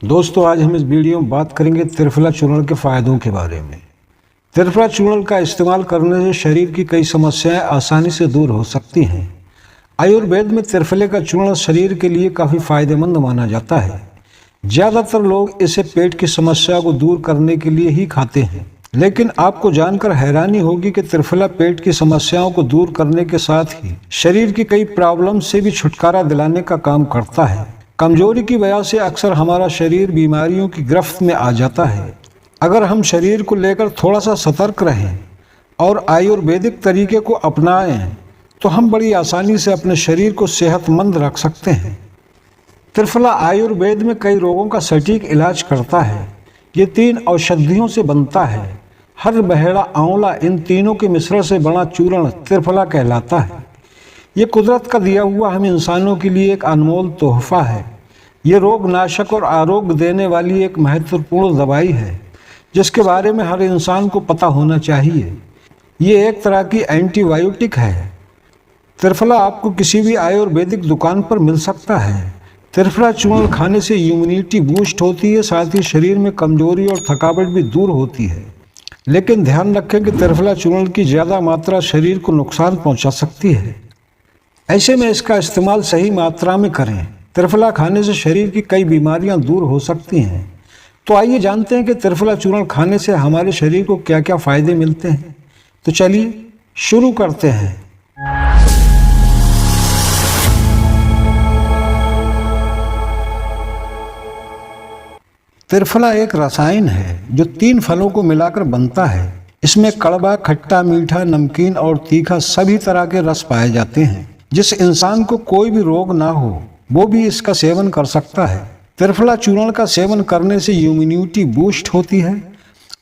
दोस्तों, आज हम इस वीडियो में बात करेंगे त्रिफला चूर्ण के फ़ायदों के बारे में। त्रिफला चूर्ण का इस्तेमाल करने से शरीर की कई समस्याएं आसानी से दूर हो सकती हैं। आयुर्वेद में त्रिफले का चूर्ण शरीर के लिए काफ़ी फायदेमंद माना जाता है। ज़्यादातर लोग इसे पेट की समस्या को दूर करने के लिए ही खाते हैं, लेकिन आपको जानकर हैरानी होगी कि त्रिफला पेट की समस्याओं को दूर करने के साथ ही शरीर की कई प्रॉब्लम से भी छुटकारा दिलाने का काम करता है। कमजोरी की वजह से अक्सर हमारा शरीर बीमारियों की गिरफ्त में आ जाता है। अगर हम शरीर को लेकर थोड़ा सा सतर्क रहें और आयुर्वेदिक तरीके को अपनाएं तो हम बड़ी आसानी से अपने शरीर को सेहतमंद रख सकते हैं। त्रिफला आयुर्वेद में कई रोगों का सटीक इलाज करता है। ये 3 औषधियों से बनता है। हर बहेड़ा, आंवला, इन तीनों के मिश्रण से बना चूर्ण त्रिफला कहलाता है। ये कुदरत का दिया हुआ हम इंसानों के लिए एक अनमोल तोहफा है। ये रोग नाशक और आरोग्य देने वाली एक महत्वपूर्ण दवाई है जिसके बारे में हर इंसान को पता होना चाहिए। ये एक तरह की एंटीबायोटिक है। त्रिफला आपको किसी भी आयुर्वेदिक दुकान पर मिल सकता है। त्रिफला चूर्ण खाने से इम्यूनिटी बूस्ट होती है, साथ ही शरीर में कमजोरी और थकावट भी दूर होती है। लेकिन ध्यान रखें कि त्रिफला चूर्ण की ज़्यादा मात्रा शरीर को नुकसान पहुंचा सकती है। ऐसे में इसका इस्तेमाल सही मात्रा में करें। त्रिफला खाने से शरीर की कई बीमारियां दूर हो सकती हैं। तो आइए जानते हैं कि त्रिफला चूर्ण खाने से हमारे शरीर को क्या क्या फ़ायदे मिलते हैं। तो चलिए शुरू करते हैं। त्रिफला एक रसायन है जो 3 फलों को मिलाकर बनता है। इसमें कड़वा, खट्टा, मीठा, नमकीन और तीखा सभी तरह के रस पाए जाते हैं। जिस इंसान को कोई भी रोग ना हो वो भी इसका सेवन कर सकता है। त्रिफला चूर्ण का सेवन करने से इम्यूनिटी बूस्ट होती है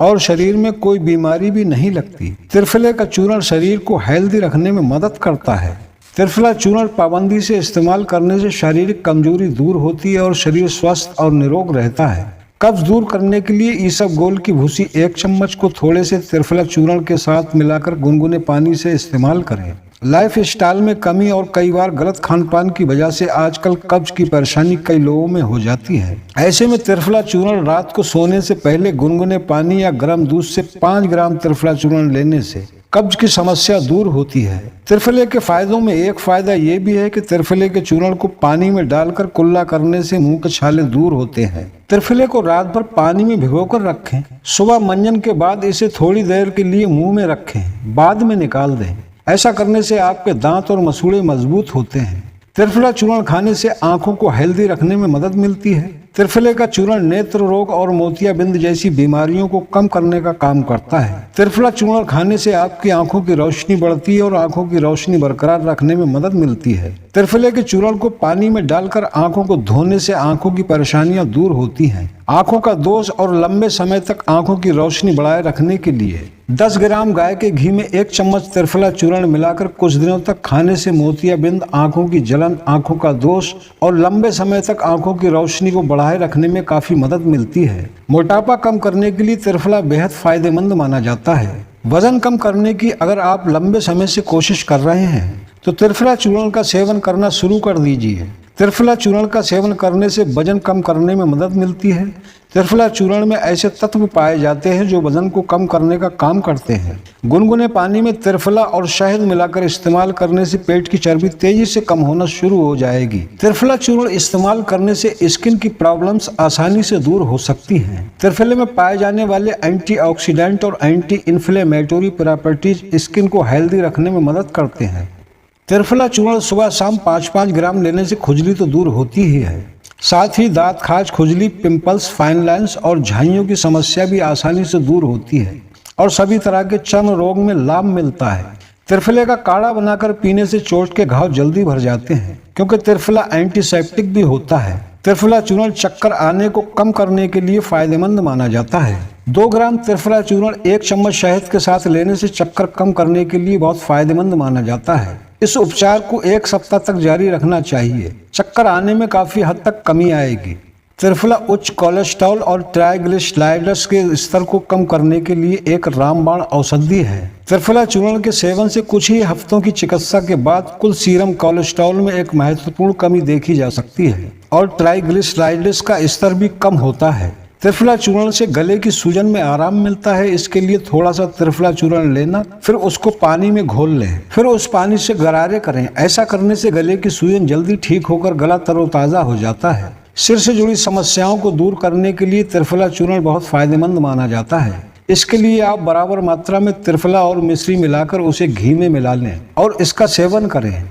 और शरीर में कोई बीमारी भी नहीं लगती। त्रिफले का चूर्ण शरीर को हेल्दी रखने में मदद करता है। त्रिफला चूर्ण पाबंदी से इस्तेमाल करने से शारीरिक कमजोरी दूर होती है और शरीर स्वस्थ और निरोग रहता है। कब्ज दूर करने के लिए ईसबगोल की भूसी 1 चम्मच को थोड़े से त्रिफला चूर्ण के साथ मिलाकर गुनगुने पानी से इस्तेमाल करें। लाइफ स्टाइल में कमी और कई बार गलत खान पान की वजह से आजकल कब्ज की परेशानी कई लोगों में हो जाती है। ऐसे में त्रिफला चूर्ण रात को सोने से पहले गुनगुने पानी या गर्म दूध से 5 ग्राम त्रिफला चूर्ण लेने से कब्ज की समस्या दूर होती है। त्रिफले के फायदों में एक फायदा ये भी है कि त्रिफले के चूर्ण को पानी में डालकर कुल्ला करने से मुंह के छाले दूर होते हैं। त्रिफले को रात भर पानी में भिगोकर रखें। सुबह मंजन के बाद इसे थोड़ी देर के लिए मुंह में रखें, बाद में निकाल दें। ऐसा करने से आपके दांत और मसूड़े मजबूत होते हैं। त्रिफला चूर्ण खाने से आंखों को हेल्दी रखने में मदद मिलती है। त्रिफले का चूर्ण नेत्र रोग और मोतियाबिंद जैसी बीमारियों को कम करने का काम करता है। त्रिफला चूर्ण खाने से आपकी आंखों की रोशनी बढ़ती है और आंखों की रोशनी बरकरार रखने में मदद मिलती है। त्रिफले के चूर्ण को पानी में डालकर आंखों को धोने से आंखों की परेशानियां दूर होती हैं। आंखों का दोष और लंबे समय तक आंखों की रोशनी बढ़ाए रखने के लिए 10 ग्राम गाय के घी में 1 चम्मच त्रिफला चूर्ण मिलाकर कुछ दिनों तक खाने से मोतियाबिंद, आंखों की जलन, आंखों का दोष और लंबे समय तक आंखों की रोशनी को बढ़ाए रखने में काफी मदद मिलती है। मोटापा कम करने के लिए त्रिफला बेहद फायदेमंद माना जाता है। वजन कम करने की अगर आप लंबे समय से कोशिश कर रहे हैं तो त्रिफला चूर्ण का सेवन करना शुरू कर दीजिए। त्रिफला चूर्ण का सेवन करने से वजन कम करने में मदद मिलती है। त्रिफला चूर्ण में ऐसे तत्व पाए जाते हैं जो वजन को कम करने का काम करते हैं। गुनगुने पानी में त्रिफला और शहद मिलाकर इस्तेमाल करने से पेट की चर्बी तेजी से कम होना शुरू हो जाएगी। त्रिफला चूर्ण इस्तेमाल करने से स्किन की प्रॉब्लम्स आसानी से दूर हो सकती हैं। त्रिफले में पाए जाने वाले एंटीऑक्सीडेंट और एंटी इन्फ्लेमेटरी प्रॉपर्टीज स्किन को हेल्दी रखने में मदद करते हैं। त्रिफला चूर्ण सुबह शाम 5-5 ग्राम लेने से खुजली तो दूर होती ही है, साथ ही दांत खाज, खुजली, पिंपल्स, फाइन लाइन्स और झाइयों की समस्या भी आसानी से दूर होती है और सभी तरह के चर्म रोग में लाभ मिलता है। त्रिफले का काढ़ा बनाकर पीने से चोट के घाव जल्दी भर जाते हैं क्योंकि त्रिफला एंटीसेप्टिक भी होता है। त्रिफला चूर्ण चक्कर आने को कम करने के लिए फायदेमंद माना जाता है। 2 ग्राम त्रिफला चूर्ण 1 चम्मच शहद के साथ लेने से चक्कर कम करने के लिए बहुत फायदेमंद माना जाता है। इस उपचार को 1 सप्ताह तक जारी रखना चाहिए। चक्कर आने में काफी हद तक कमी आएगी। त्रिफला उच्च कोलेस्ट्रॉल और ट्राइग्लिसराइड्स के स्तर को कम करने के लिए एक रामबाण औषधि है। त्रिफला चूर्ण के सेवन से कुछ ही हफ्तों की चिकित्सा के बाद कुल सीरम कोलेस्ट्रॉल में एक महत्वपूर्ण कमी देखी जा सकती है और ट्राइग्लिसराइड्स का स्तर भी कम होता है। त्रिफला चूर्ण से गले की सूजन में आराम मिलता है। इसके लिए थोड़ा सा त्रिफला चूर्ण लेना, फिर उसको पानी में घोल लें, फिर उस पानी से गरारे करें। ऐसा करने से गले की सूजन जल्दी ठीक होकर गला तरोताजा हो जाता है। सिर से जुड़ी समस्याओं को दूर करने के लिए त्रिफला चूर्ण बहुत फायदेमंद माना जाता है। इसके लिए आप बराबर मात्रा में त्रिफला और मिश्री मिलाकर उसे घी में मिला लें और इसका सेवन करें।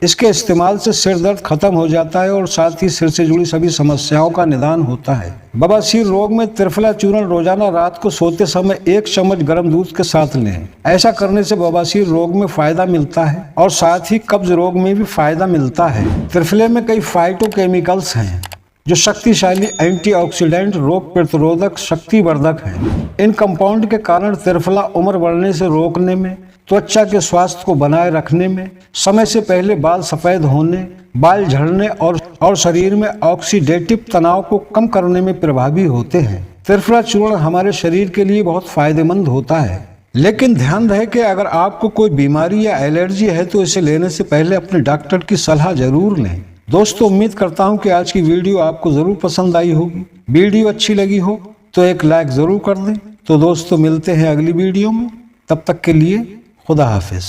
इसके इस्तेमाल से सिर दर्द खत्म हो जाता है और साथ ही सिर से जुड़ी सभी समस्याओं का निदान होता है। बवासीर रोग में त्रिफला चूर्ण रोजाना रात को सोते समय 1 चम्मच गर्म दूध के साथ लें। ऐसा करने से बवासीर रोग में फायदा मिलता है और साथ ही कब्ज रोग में भी फायदा मिलता है। त्रिफले में कई फाइटोकेमिकल्स हैं जो शक्तिशाली एंटीऑक्सीडेंट, रोग प्रतिरोधक, शक्तिवर्धक हैं। इन कंपाउंड के कारण त्रिफला उम्र बढ़ने से रोकने में, त्वचा के स्वास्थ्य को बनाए रखने में, समय से पहले बाल सफेद होने, बाल झड़ने और शरीर में ऑक्सीडेटिव तनाव को कम करने में प्रभावी होते हैं। त्रिफला चूर्ण हमारे शरीर के लिए बहुत फायदेमंद होता है, लेकिन ध्यान रहे कि अगर आपको कोई बीमारी या एलर्जी है तो इसे लेने से पहले अपने डॉक्टर की सलाह जरूर लें। दोस्तों, उम्मीद करता हूं कि आज की वीडियो आपको जरूर पसंद आई होगी। वीडियो अच्छी लगी हो तो एक लाइक जरूर कर दें। तो दोस्तों, मिलते हैं अगली वीडियो में। तब तक के लिए खुदा हाफिज।